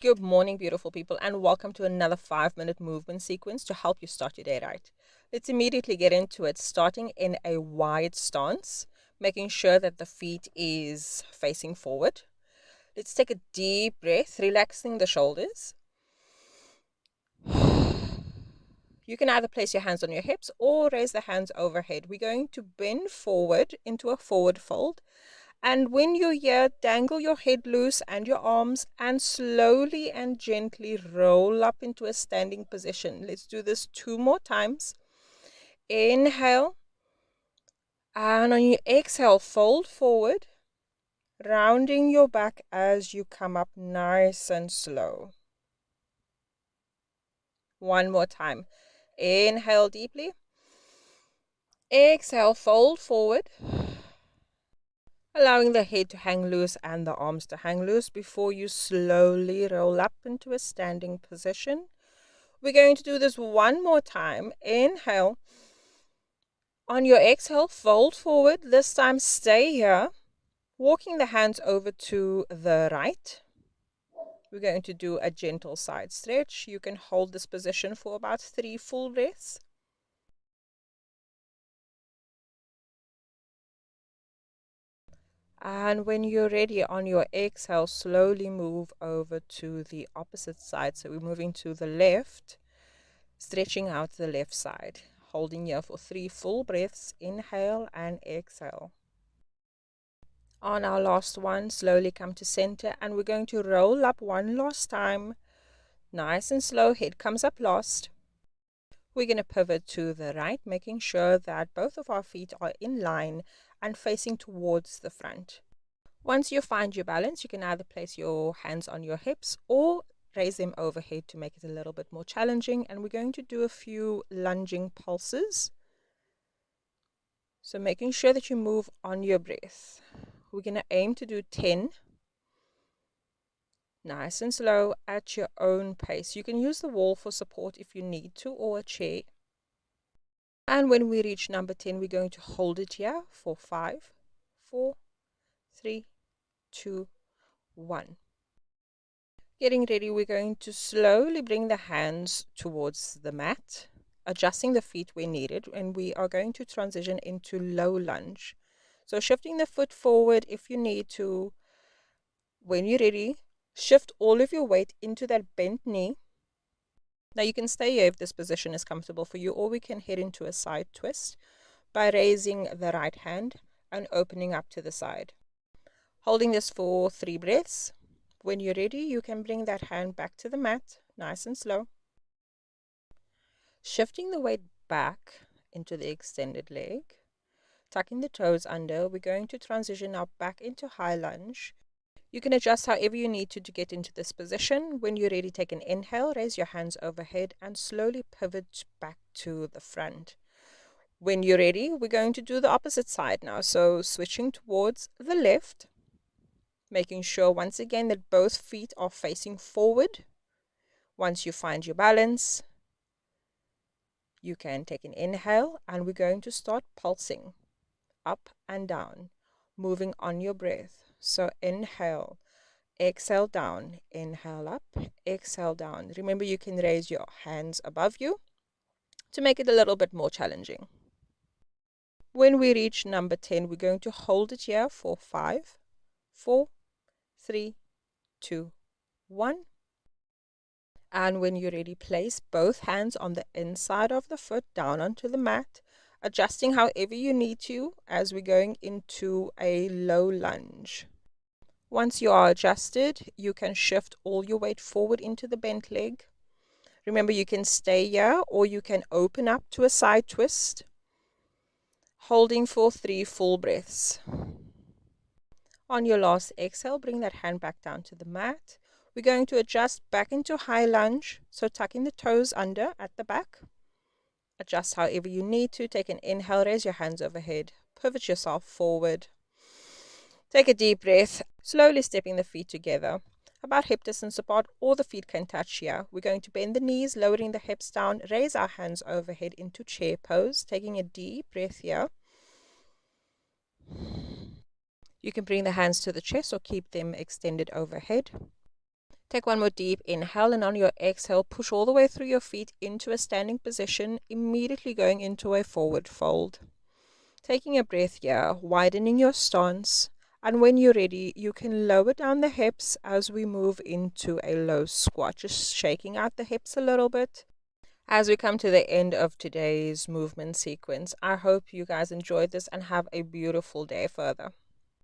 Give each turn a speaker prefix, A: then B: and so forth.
A: Good morning, beautiful people, and welcome to another 5-minute movement sequence to help you start your day right. Let's immediately get into it, starting in a wide stance, making sure that the feet is facing forward. Let's take a deep breath, relaxing the shoulders. You can either place your hands on your hips or raise the hands overhead. We're going to bend forward into a forward fold. And when you're here, dangle your head loose and your arms and slowly and gently roll up into a standing position. Let's do this 2 more times. Inhale. And on your exhale, fold forward, rounding your back as you come up nice and slow. One more time. Inhale deeply. Exhale, fold forward, allowing the head to hang loose and the arms to hang loose before you slowly roll up into a standing position. We're going to do this one more time. Inhale. On your exhale, fold forward. This time, stay here, walking the hands over to the right. We're going to do a gentle side stretch. You can hold this position for about 3 full breaths. And when you're ready, on your exhale, slowly move over to the opposite side. So we're moving to the left, stretching out the left side. Holding here for 3 full breaths. Inhale and exhale. On our last one, slowly come to center, and we're going to roll up one last time. Nice and slow, head comes up last. We're going to pivot to the right, making sure that both of our feet are in line and facing towards the front. Once you find your balance, you can either place your hands on your hips or raise them overhead to make it a little bit more challenging. And we're going to do a few lunging pulses. So making sure that you move on your breath. We're going to aim to do 10. Nice and slow at your own pace. You can use the wall for support if you need to, or a chair. And when we reach number 10, we're going to hold it here for 5, 4, 3, 2, 1. Getting ready, we're going to slowly bring the hands towards the mat, adjusting the feet where needed, and we are going to transition into low lunge. So shifting the foot forward if you need to. When you're ready, shift all of your weight into that bent knee. Now you can stay here if this position is comfortable for you, or we can head into a side twist by raising the right hand and opening up to the side. Holding this for 3 breaths. When you're ready, you can bring that hand back to the mat, nice and slow. Shifting the weight back into the extended leg. Tucking the toes under, we're going to transition now back into high lunge. You can adjust however you need to get into this position. When you're ready, take an inhale, raise your hands overhead and slowly pivot back to the front. When you're ready, we're going to do the opposite side now. So switching towards the left, making sure once again that both feet are facing forward. Once you find your balance, you can take an inhale and we're going to start pulsing up and down, moving on your breath. So inhale. Exhale down, inhale up, exhale down. Remember, you can raise your hands above you to make it a little bit more challenging. When we reach number 10, we're going to hold it here for 5, 4, 3, 2, 1. And when you're ready, place both hands on the inside of the foot down onto the mat, adjusting however you need to as we're going into a low lunge. Once you are adjusted, you can shift all your weight forward into the bent leg. Remember, you can stay here or you can open up to a side twist, holding for 3 full breaths. On your last exhale, bring that hand back down to the mat. We're going to adjust back into high lunge, so tucking the toes under at the back. Adjust however you need to. Take an inhale, raise your hands overhead, pivot yourself forward. Take a deep breath, slowly stepping the feet together, about hip distance apart, or the feet can touch here. We're going to bend the knees, lowering the hips down, raise our hands overhead into chair pose, taking a deep breath here. You can bring the hands to the chest or keep them extended overhead. Take one more deep inhale, and on your exhale, push all the way through your feet into a standing position, immediately going into a forward fold. Taking a breath here, widening your stance, and when you're ready, you can lower down the hips as we move into a low squat, just shaking out the hips a little bit. As we come to the end of today's movement sequence, I hope you guys enjoyed this and have a beautiful day further.